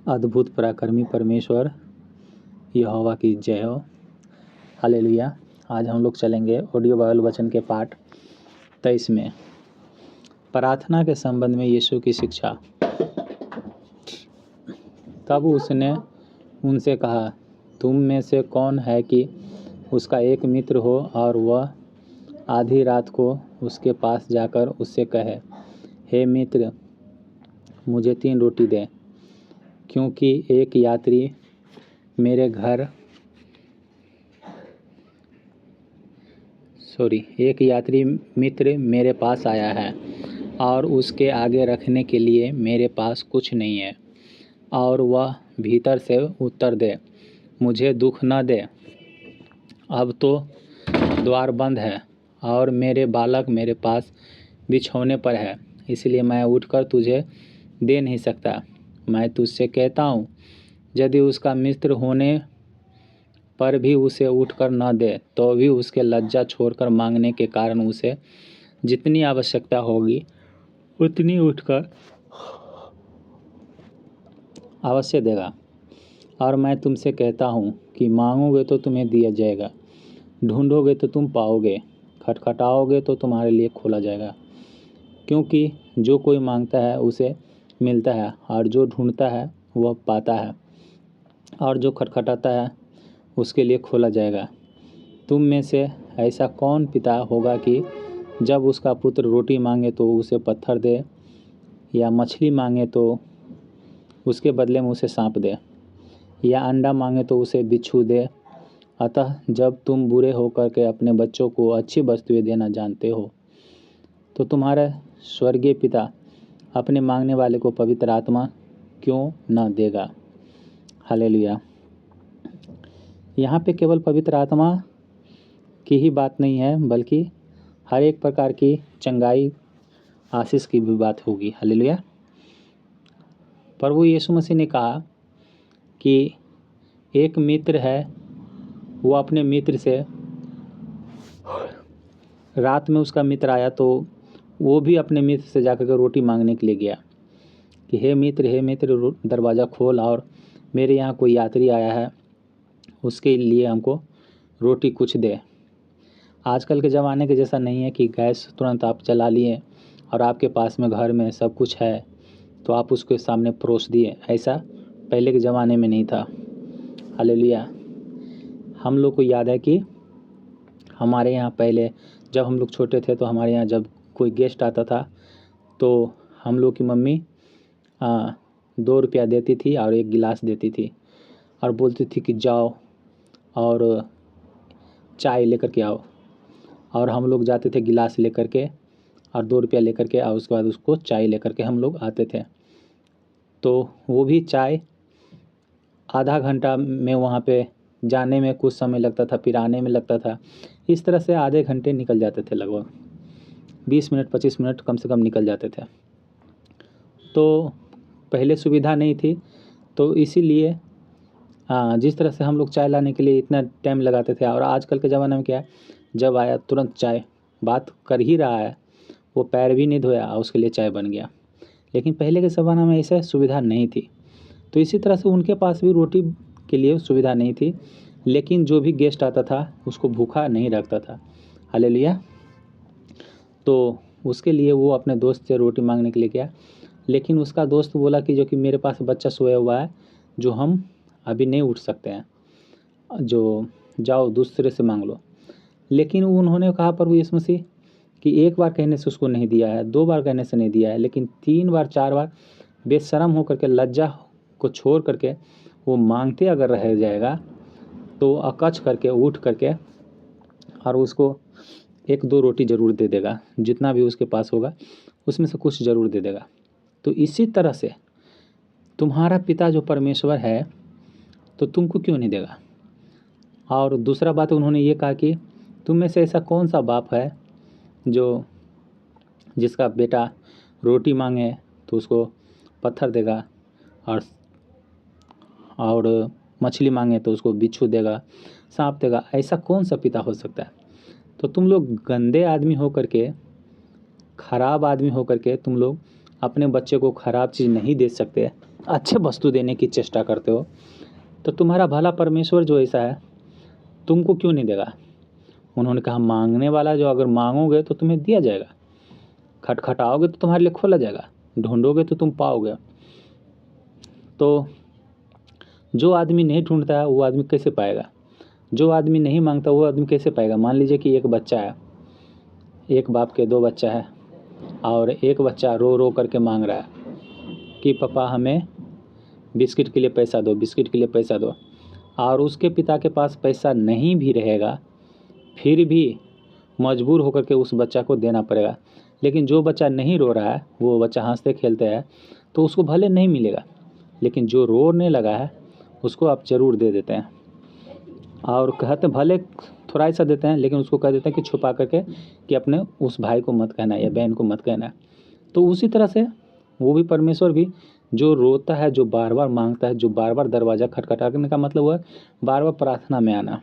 अद्भुत पराक्रमी परमेश्वर यहोवा की जय हो। हालेलुया। आज हम लोग चलेंगे ऑडियो बाइबल वचन के पाठ 23 में। प्रार्थना के संबंध में यीशु की शिक्षा। तब उसने उनसे कहा, तुम में से कौन है कि उसका एक मित्र हो और वह आधी रात को उसके पास जाकर उससे कहे, हे मित्र, मुझे 3 रोटी दे, क्योंकि एक यात्री मित्र मेरे पास आया है और उसके आगे रखने के लिए मेरे पास कुछ नहीं है। और वह भीतर से उत्तर दे, मुझे दुख न दे, अब तो द्वार बंद है और मेरे बालक मेरे पास बिछौने पर है, इसलिए मैं उठकर तुझे दे नहीं सकता। मैं तुझसे कहता हूँ, यदि उसका मित्र होने पर भी उसे उठकर न दे, तो भी उसके लज्जा छोड़कर मांगने के कारण उसे जितनी आवश्यकता होगी उतनी उठकर अवश्य देगा। और मैं तुमसे कहता हूँ कि मांगोगे तो तुम्हें दिया जाएगा, ढूंढोगे तो तुम पाओगे, खटखटाओगे तो तुम्हारे लिए खोला जाएगा। क्योंकि जो कोई मांगता है उसे मिलता है, और जो ढूंढता है वह पाता है, और जो खटखटाता है उसके लिए खोला जाएगा। तुम में से ऐसा कौन पिता होगा कि जब उसका पुत्र रोटी मांगे तो उसे पत्थर दे, या मछली मांगे तो उसके बदले में उसे सांप दे, या अंडा मांगे तो उसे बिच्छू दे? अतः जब तुम बुरे होकर के अपने बच्चों को अच्छी वस्तुएं देना जानते हो, तो तुम्हारा स्वर्गीय पिता अपने मांगने वाले को पवित्र आत्मा क्यों न देगा। हालेलुया। यहाँ पे केवल पवित्र आत्मा की ही बात नहीं है, बल्कि हर एक प्रकार की चंगाई आशीष की भी बात होगी। हालेलुया। प्रभु यीशु मसीह ने कहा कि एक मित्र है, वो अपने मित्र से रात में उसका मित्र आया तो वो भी अपने मित्र से जाकर के रोटी मांगने के लिए गया कि हे मित्र दरवाज़ा खोल, और मेरे यहाँ कोई यात्री आया है, उसके लिए हमको रोटी कुछ दे। आजकल के ज़माने के जैसा नहीं है कि गैस तुरंत आप जला लिए और आपके पास में घर में सब कुछ है तो आप उसके सामने परोस दिए। ऐसा पहले के ज़माने में नहीं था। हालेलुया। हम लोग को याद है कि हमारे यहाँ पहले जब हम लोग छोटे थे तो हमारे यहाँ जब कोई गेस्ट आता था तो हम लोग की मम्मी 2 रुपया देती थी और 1 गिलास देती थी और बोलती थी कि जाओ और चाय लेकर के आओ। और हम लोग जाते थे गिलास लेकर के और 2 रुपया लेकर के, और उसके बाद उसको चाय लेकर के हम लोग आते थे। तो वो भी चाय आधा घंटा में वहाँ पे जाने में कुछ समय लगता था, फिर आने में लगता था। इस तरह से आधे घंटे निकल जाते थे, लगभग 20 मिनट 25 मिनट कम से कम निकल जाते थे। तो पहले सुविधा नहीं थी, तो इसीलिए जिस तरह से हम लोग चाय लाने के लिए इतना टाइम लगाते थे। और आजकल के ज़माने में क्या है, जब आया तुरंत चाय, बात कर ही रहा है, वो पैर भी नहीं धोया और उसके लिए चाय बन गया। लेकिन पहले के ज़माने में ऐसा सुविधा नहीं थी, तो इसी तरह से उनके पास भी रोटी के लिए सुविधा नहीं थी, लेकिन जो भी गेस्ट आता था उसको भूखा नहीं रखता था। हालेलुया। तो उसके लिए वो अपने दोस्त से रोटी मांगने के लिए गया, लेकिन उसका दोस्त बोला कि जो कि मेरे पास बच्चा सोया हुआ है, जो हम अभी नहीं उठ सकते हैं, जो जाओ दूसरे से मांग लो। लेकिन उन्होंने कहा प्रभु यीशु मसीह कि 1 बार कहने से उसको नहीं दिया है, 2 बार कहने से नहीं दिया है, लेकिन 3 बार 4 बार बेशर्म होकर के, लज्जा को छोड़ करके वो मांगते अगर रह जाएगा तो अकच करके उठ करके और उसको 1-2 रोटी ज़रूर दे देगा, जितना भी उसके पास होगा उसमें से कुछ ज़रूर दे देगा। तो इसी तरह से तुम्हारा पिता जो परमेश्वर है तो तुमको क्यों नहीं देगा। और दूसरा बात उन्होंने ये कहा कि तुम में से ऐसा कौन सा बाप है जो जिसका बेटा रोटी मांगे तो उसको पत्थर देगा, और मछली मांगे तो उसको बिच्छू देगा, सांप देगा। ऐसा कौन सा पिता हो सकता है। तो तुम लोग गंदे आदमी हो करके, खराब आदमी हो करके तुम लोग अपने बच्चे को खराब चीज़ नहीं दे सकते, अच्छे वस्तु देने की चेष्टा करते हो, तो तुम्हारा भला परमेश्वर जो ऐसा है तुमको क्यों नहीं देगा? उन्होंने कहा मांगने वाला जो, अगर मांगोगे तो तुम्हें दिया जाएगा, खटखटाओगे तो तुम्हारे लिए खोला जाएगा, ढूंढोगे तो तुम पाओगे। तो जो आदमी नहीं ढूंढता है वो आदमी कैसे पाएगा? जो आदमी नहीं मांगता वो आदमी कैसे पाएगा? मान लीजिए कि एक बच्चा है, एक बाप के 2 बच्चा है, और एक बच्चा रो रो करके मांग रहा है कि पापा हमें बिस्किट के लिए पैसा दो, बिस्किट के लिए पैसा दो, और उसके पिता के पास पैसा नहीं भी रहेगा, फिर भी मजबूर होकर के उस बच्चा को देना पड़ेगा। लेकिन जो बच्चा नहीं रो रहा है, वो बच्चा हंसते खेलते है, तो उसको भले नहीं मिलेगा, लेकिन जो रोने लगा है उसको आप ज़रूर दे देते हैं। और कहते भले थोड़ा सा देते हैं, लेकिन उसको कह देते हैं कि छुपा करके कि अपने उस भाई को मत कहना या बहन को मत कहना। तो उसी तरह से वो भी परमेश्वर भी जो रोता है, जो बार बार मांगता है, जो बार बार दरवाज़ा खटखटाने का मतलब हुआ बार बार प्रार्थना में आना।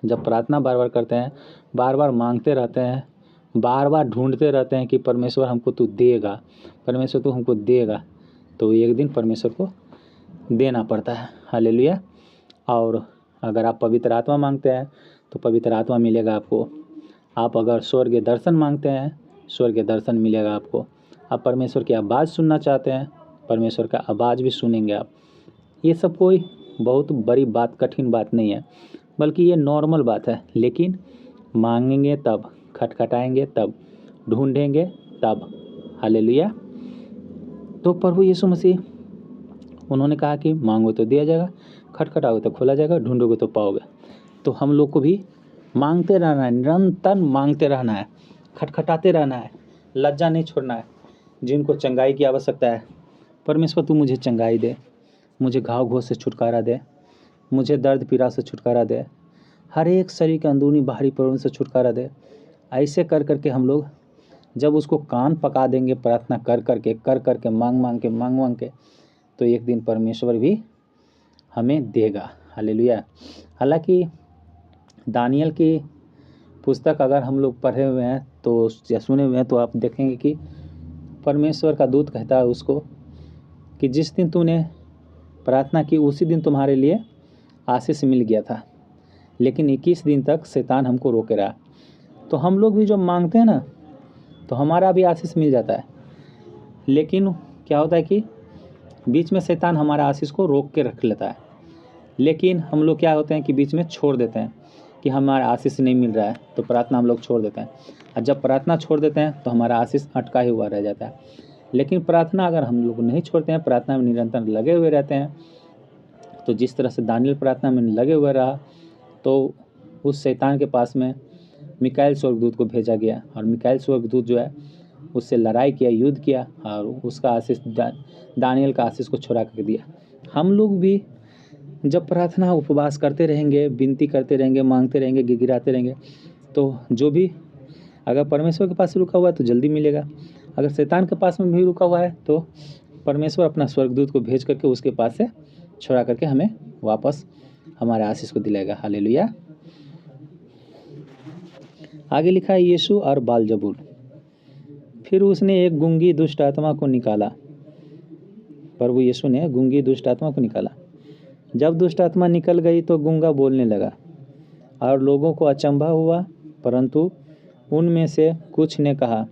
जब प्रार्थना बार बार करते हैं, बार बार मांगते रहते हैं, बार बार ढूंढते रहते हैं कि परमेश्वर हमको तू देगा, परमेश्वर तू हमको देगा, तो एक दिन परमेश्वर को देना पड़ता है। हालेलुया। और अगर आप पवित्र आत्मा मांगते हैं तो पवित्र आत्मा मिलेगा आपको। आप अगर स्वर्गीय दर्शन मांगते हैं, स्वर्गीय दर्शन मिलेगा आपको। आप परमेश्वर की आवाज़ सुनना चाहते हैं, परमेश्वर का आवाज़ भी सुनेंगे आप। ये सब कोई बहुत बड़ी बात, कठिन बात नहीं है, बल्कि ये नॉर्मल बात है। लेकिन मांगेंगे तब, खटखटाएंगे तब, ढूंढेंगे तब। हालेलुया। तो प्रभु यीशु मसीह उन्होंने कहा कि मांगो तो दिया जाएगा, खटखटाओगे तो खोला जाएगा, ढूंढोगे तो पाओगे। तो हम लोग को भी मांगते रहना है, निरंतर मांगते रहना है, खटखटाते रहना है, लज्जा नहीं छोड़ना है। जिनको चंगाई की आवश्यकता है, परमेश्वर तू मुझे चंगाई दे, मुझे घाव घोष से छुटकारा दे, मुझे दर्द पीड़ा से छुटकारा दे, हर एक शरीर के अंदरूनी बाहरी प्रॉब्लम से छुटकारा दे। ऐसे कर करके हम लोग जब उसको कान पका देंगे, प्रार्थना कर करके मांग के, तो एक दिन परमेश्वर भी हमें देगा। हालेलुया। हालांकि दानियल की पुस्तक अगर हम लोग पढ़े हुए हैं तो या सुने हुए हैं, तो आप देखेंगे कि परमेश्वर का दूत कहता है उसको कि जिस दिन तूने प्रार्थना की उसी दिन तुम्हारे लिए आशीष मिल गया था, लेकिन 21 दिन तक शैतान हमको रोके रहा। तो हम लोग भी जो मांगते हैं ना, तो हमारा भी आशीष मिल जाता है, लेकिन क्या होता है कि बीच में शैतान हमारा आशीष को रोक के रख लेता है। लेकिन हम लोग क्या होते हैं कि बीच में छोड़ देते हैं कि हमारा आशीष नहीं मिल रहा है, तो प्रार्थना हम लोग छोड़ देते हैं। और जब प्रार्थना छोड़ देते हैं तो हमारा आशीष अटका ही हुआ रह जाता है। लेकिन प्रार्थना अगर हम लोग नहीं छोड़ते हैं, प्रार्थना में निरंतर लगे हुए रहते हैं, तो जिस तरह से दानियल प्रार्थना में लगे हुए रहा, तो उस शैतान के पास में मिकाएल स्वर्गदूत को भेजा गया, और मिकाएल स्वर्गदूत जो है उससे लड़ाई किया, युद्ध किया, और उसका आशीष दानियल का आशीष को छुड़ा कर दिया। हम लोग भी जब प्रार्थना उपवास करते रहेंगे, विनती करते रहेंगे, मांगते रहेंगे, गिड़गिड़ाते रहेंगे, तो जो भी अगर परमेश्वर के पास रुका हुआ है तो जल्दी मिलेगा। अगर शैतान के पास में भी रुका हुआ है तो परमेश्वर अपना स्वर्गदूत को भेज करके उसके पास से छुड़ा करके हमें वापस हमारे आशीष को दिलाएगा। हालेलुया। आगे लिखा है यीशु और बालजबूल। फिर उसने एक गूंगी दुष्ट आत्मा को निकाला। प्रभु यीशु ने गूंगी दुष्ट आत्मा को निकाला। जब दुष्ट आत्मा निकल गई तो गूंगा बोलने लगा, और लोगों को अचंभा हुआ, परंतु उनमें से कुछ ने कहा,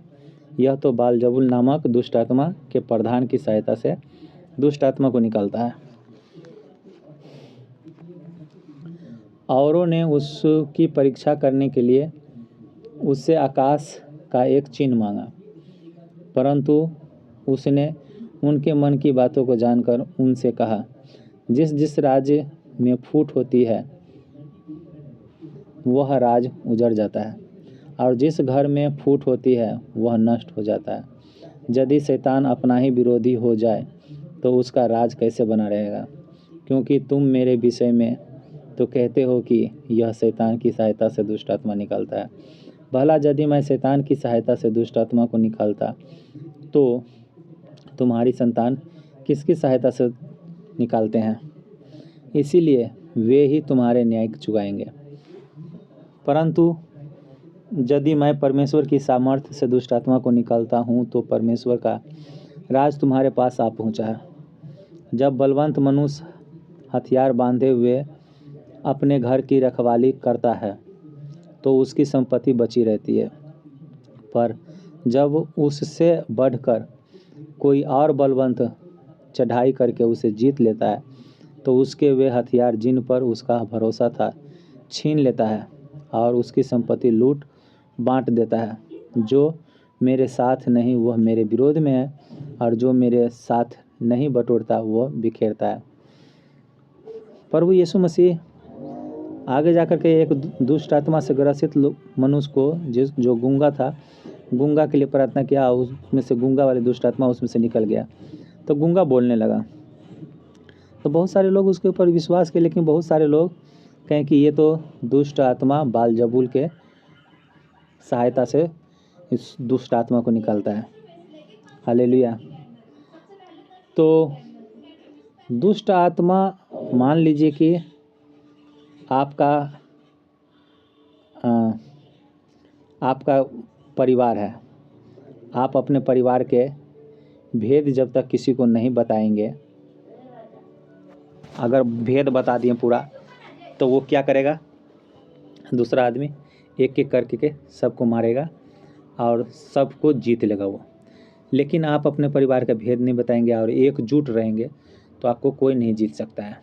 यह तो बालजबूल नामक दुष्ट आत्मा के प्रधान की सहायता से दुष्ट आत्मा को निकालता है। औरों ने उसकी परीक्षा करने के लिए उससे आकाश का एक चिन्ह मांगा, परंतु उसने उनके मन की बातों को जानकर उनसे कहा, जिस जिस राज्य में फूट होती है वह राज उजड़ जाता है, और जिस घर में फूट होती है वह नष्ट हो जाता है। यदि शैतान अपना ही विरोधी हो जाए तो उसका राज कैसे बना रहेगा? क्योंकि तुम मेरे विषय में तो कहते हो कि यह शैतान की सहायता से दुष्ट आत्मा निकालता है। भला यदि मैं शैतान की सहायता से दुष्ट आत्मा को निकालता तो तुम्हारी संतान किसकी सहायता से निकालते हैं? इसीलिए वे ही तुम्हारे न्याय चुकाएंगे। परंतु यदि मैं परमेश्वर की सामर्थ्य से दुष्ट आत्मा को निकालता हूँ तो परमेश्वर का राज तुम्हारे पास आ पहुँचा है, जब बलवंत मनुष्य हथियार बांधे हुए अपने घर की रखवाली करता है तो उसकी संपत्ति बची रहती है, पर जब उससे बढ़कर कोई और बलवंत चढ़ाई करके उसे जीत लेता है तो उसके वे हथियार जिन पर उसका भरोसा था छीन लेता है और उसकी संपत्ति लूट बांट देता है। जो मेरे साथ नहीं वह मेरे विरोध में है, और जो मेरे साथ नहीं बटोरता वह बिखेरता है। प्रभु यीशु मसीह आगे जाकर के एक दुष्ट आत्मा से ग्रसित मनुष्य को जो गूंगा था, गूंगा के लिए प्रार्थना किया, उसमें से गूंगा वाली दुष्ट आत्मा उसमें से निकल गया तो गूंगा बोलने लगा। तो बहुत सारे लोग उसके ऊपर विश्वास किए, लेकिन बहुत सारे लोग कहें कि ये तो दुष्ट आत्मा बालजबूल के सहायता से इस दुष्ट आत्मा को निकालता है। हालेलुया। तो दुष्ट आत्मा, मान लीजिए कि आपका परिवार है, आप अपने परिवार के भेद जब तक किसी को नहीं बताएंगे, अगर भेद बता दिए पूरा तो वो क्या करेगा, दूसरा आदमी एक एक करके सबको मारेगा और सबको जीत लेगा वो। लेकिन आप अपने परिवार का भेद नहीं बताएंगे और एकजुट रहेंगे तो आपको कोई नहीं जीत सकता है,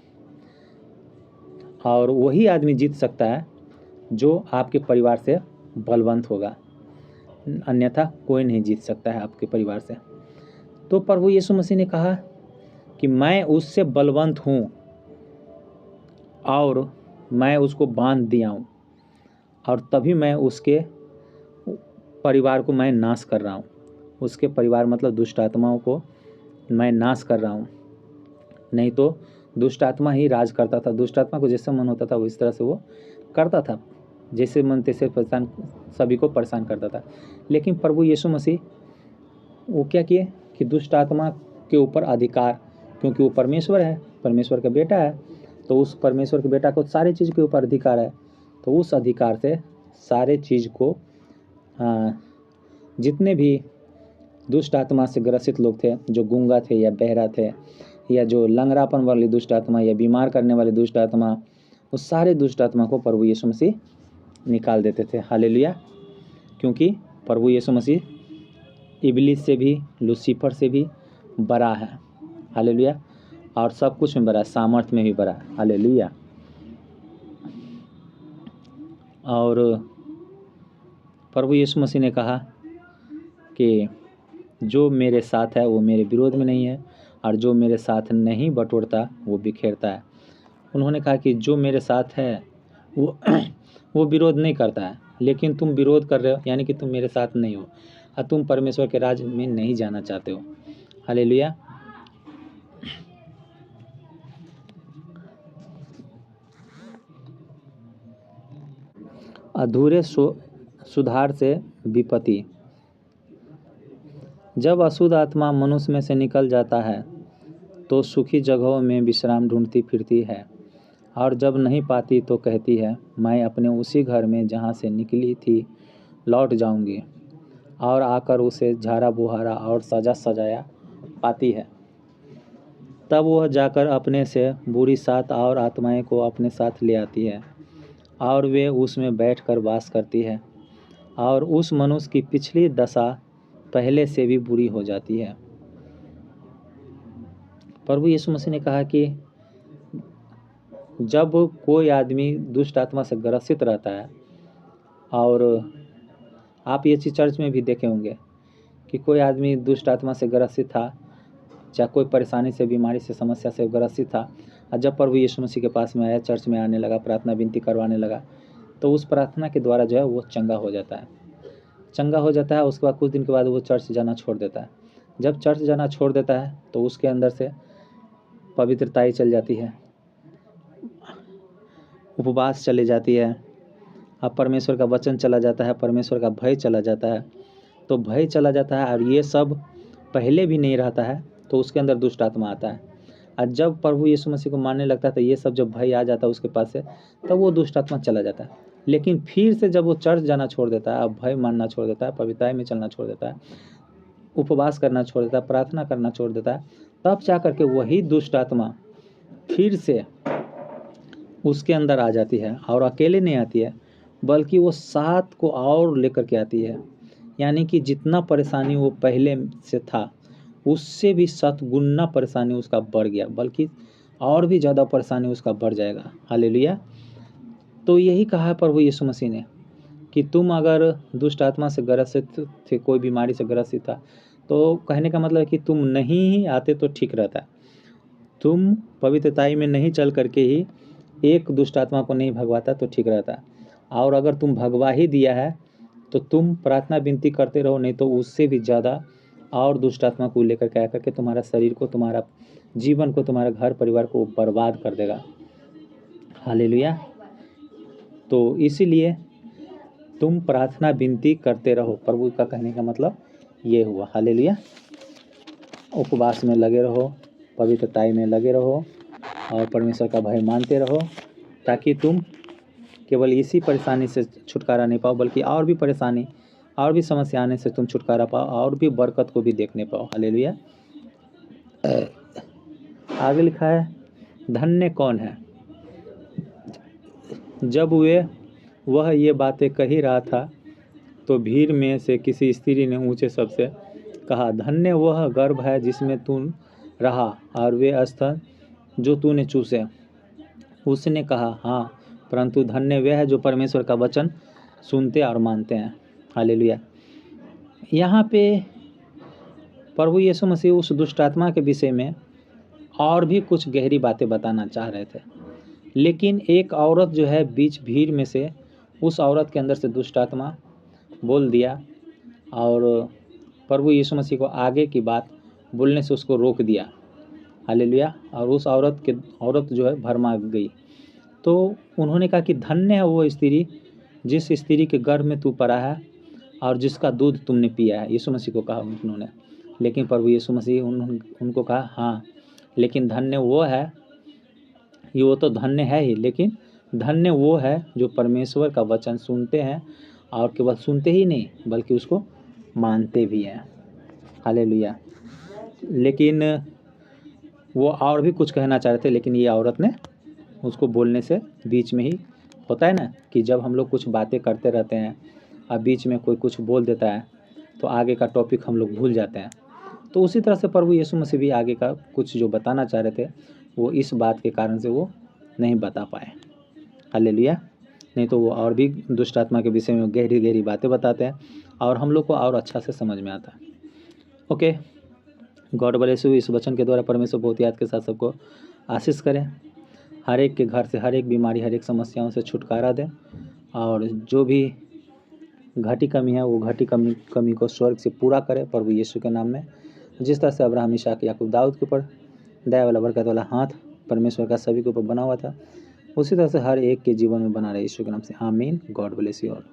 और वही आदमी जीत सकता है जो आपके परिवार से बलवंत होगा, अन्यथा कोई नहीं जीत सकता है आपके परिवार से। तो प्रभु यीशु मसीह ने कहा कि मैं उससे बलवंत हूँ और मैं उसको बांध दिया हूँ, और तभी मैं उसके परिवार को मैं नाश कर रहा हूँ। उसके परिवार मतलब दुष्ट आत्माओं को मैं नाश कर रहा हूँ। नहीं तो दुष्ट आत्मा ही राज करता था, दुष्ट आत्मा को जैसे मन होता था वो इस तरह से वो करता था, जैसे मन तैसे परेशान, सभी को परेशान करता था। लेकिन प्रभु यीशु मसीह वो क्या किए कि दुष्ट आत्मा के ऊपर अधिकार, क्योंकि वो परमेश्वर है, परमेश्वर का बेटा है, तो उस परमेश्वर के बेटा को सारे चीज़ के ऊपर अधिकार है, तो उस अधिकार से सारे चीज़ को जितने भी दुष्ट आत्मा से ग्रसित लोग थे, जो गूंगा थे या बहरा थे या जो लंगड़ापन वाली दुष्ट आत्मा या बीमार करने वाली दुष्ट आत्मा, उस सारे दुष्ट आत्मा को प्रभु यीशु मसीह निकाल देते थे। हालेलुया। क्योंकि प्रभु यीशु मसीह इबलीस से भी, लूसीफर से भी बड़ा है। हालेलुया। और सब कुछ में बड़ा है, सामर्थ्य में भी बड़ा है। हालेलुया। और प्रभु यीशु मसीह ने कहा कि जो मेरे साथ है वो मेरे विरोध में नहीं है, और जो मेरे साथ नहीं बटोरता वो बिखेरता है। उन्होंने कहा कि जो मेरे साथ है वो विरोध नहीं करता है, लेकिन तुम विरोध कर रहे हो, यानी कि तुम मेरे साथ नहीं हो और तुम परमेश्वर के राज में नहीं जाना चाहते हो। हालेलुया। अधूरे सुधार से विपत्ति। जब अशुद्ध आत्मा मनुष्य में से निकल जाता है तो सुखी जगहों में विश्राम ढूंढती फिरती है, और जब नहीं पाती तो कहती है मैं अपने उसी घर में जहाँ से निकली थी लौट जाऊंगी, और आकर उसे झाड़ा बुहारा और सजा सजाया पाती है। तब वह जाकर अपने से बुरी 7 और आत्माएं को अपने साथ ले आती है और वे उसमें बैठकर वास करती है, और उस मनुष्य की पिछली दशा पहले से भी बुरी हो जाती है। प्रभु यीशु मसीह ने कहा कि जब कोई आदमी दुष्ट आत्मा से ग्रसित रहता है, और आप ये चीज़ चर्च में भी देखे होंगे कि कोई आदमी दुष्ट आत्मा से ग्रसित था, चाहे कोई परेशानी से, बीमारी से, समस्या से ग्रसित था, और जब प्रभु यीशु मसीह के पास में आया, चर्च में आने लगा, प्रार्थना विनती करवाने लगा, तो उस प्रार्थना के द्वारा जो है वो चंगा हो जाता है। चंगा हो जाता है, उसके बाद कुछ दिन के बाद वो चर्च जाना छोड़ देता है। जब चर्च जाना छोड़ देता है तो उसके अंदर से पवित्रताई चल जाती है, उपवास चली जाती है, अब परमेश्वर का वचन चला जाता है, परमेश्वर का भय चला जाता है। तो भय चला जाता है और ये सब पहले भी नहीं रहता है, तो उसके अंदर दुष्ट आत्मा आता है। और जब प्रभु यीशु मसीह को मानने लगता है तो ये सब जब भय आ जाता है उसके पास से, तब वो दुष्ट आत्मा चला जाता है। लेकिन फिर से जब वो चर्च जाना छोड़ देता है, अब भय मानना छोड़ देता है, पवित्रता में चलना छोड़ देता है, उपवास करना छोड़ देता है, प्रार्थना करना छोड़ देता है, तब जा करके वही दुष्ट आत्मा फिर से उसके अंदर आ जाती है, और अकेले नहीं आती है बल्कि वो 7 को और लेकर के आती है। यानी कि जितना परेशानी वो पहले से था उससे भी 7 गुना परेशानी उसका बढ़ गया, बल्कि और भी ज़्यादा परेशानी उसका बढ़ जाएगा। हालेलुया। तो यही कहा है प्रभु यीशु मसीह ने कि तुम अगर दुष्ट आत्मा से ग्रसित थे, कोई बीमारी से ग्रसित था, तो कहने का मतलब है कि तुम नहीं ही आते तो ठीक रहता। तुम पवित्रताई में नहीं चल करके ही एक दुष्ट आत्मा को नहीं भगवाता तो ठीक रहता। और अगर तुम भगवा ही दिया है तो तुम प्रार्थना विनती करते रहो, नहीं तो उससे भी ज़्यादा और दुष्ट आत्मा को लेकर के आकर के तुम्हारा शरीर को, तुम्हारा जीवन को, तुम्हारा घर परिवार को बर्बाद कर देगा। हालेलुया। तो इसीलिए तुम प्रार्थना विनती करते रहो। प्रभु का कहने का मतलब ये हुआ। हालेलुया। उपवास में लगे रहो, पवित्रताई में लगे रहो और परमेश्वर का भय मानते रहो, ताकि तुम केवल इसी परेशानी से छुटकारा नहीं पाओ बल्कि और भी परेशानी, और भी समस्या आने से तुम छुटकारा पाओ और भी बरकत को भी देखने पाओ। हालेलुया। आगे लिखा है, धन्य कौन है। जब वह ये बातें कह ही रहा था तो भीड़ में से किसी स्त्री ने ऊंचे शब्द से कहा, धन्य वह गर्भ है जिसमें तू रहा और वे स्तन जो तूने चूसे। उसने कहा, हाँ, परंतु धन्य वे है जो परमेश्वर का वचन सुनते और मानते हैं। हालेलुया। यहाँ पे प्रभु यीशु मसीह उस दुष्ट आत्मा के विषय में और भी कुछ गहरी बातें बताना चाह रहे थे, लेकिन एक औरत जो है बीच भीड़ में से, उस औरत के अंदर से दुष्ट आत्मा बोल दिया और प्रभु यीशु मसीह को आगे की बात बोलने से उसको रोक दिया। हालेलुया। और उस औरत जो है भरमा गई। तो उन्होंने कहा कि धन्य है वो स्त्री जिस स्त्री के गर्भ में तू पड़ा है और जिसका दूध तुमने पिया है। यीशु मसीह को कहा उन्होंने। लेकिन प्रभु यीशु मसीह उनको कहा, हाँ, लेकिन धन्य वो है, ये वो तो धन्य है ही, लेकिन धन्य वो है जो परमेश्वर का वचन सुनते हैं और केवल सुनते ही नहीं बल्कि उसको मानते भी हैं। हालेलुया। लेकिन वो और भी कुछ कहना चाह रहे थे, लेकिन ये औरत ने उसको बोलने से बीच में ही, होता है ना कि जब हम लोग कुछ बातें करते रहते हैं और बीच में कोई कुछ बोल देता है तो आगे का टॉपिक हम लोग भूल जाते हैं। तो उसी तरह से प्रभु यीशु मसीह भी आगे का कुछ जो बताना चाह रहे थे वो इस बात के कारण से वो नहीं बता पाए। हालेलुया। नहीं तो वो और भी दुष्ट आत्मा के विषय में गहरी गहरी बातें बताते हैं और हम लोग को और अच्छा से समझ में आता है। Okay, God bless you. इस वचन के द्वारा परमेश्वर बहुत याद के साथ सबको आशीष करें, हर एक के घर से हर एक बीमारी, हर एक समस्याओं से छुटकारा दें और जो भी घटी कमी है वो घटी कमी को स्वर्ग से पूरा करें प्रभु यीशु के नाम में। जिस तरह से अब्राहम, इसहाक, याकूब, दाऊद के ऊपर दया वाला, बरकत वाला हाथ परमेश्वर का सभी के ऊपर बना हुआ था, उसी तरह से हर एक के जीवन में बना रहे यीशु के नाम से। आमीन। God bless you all.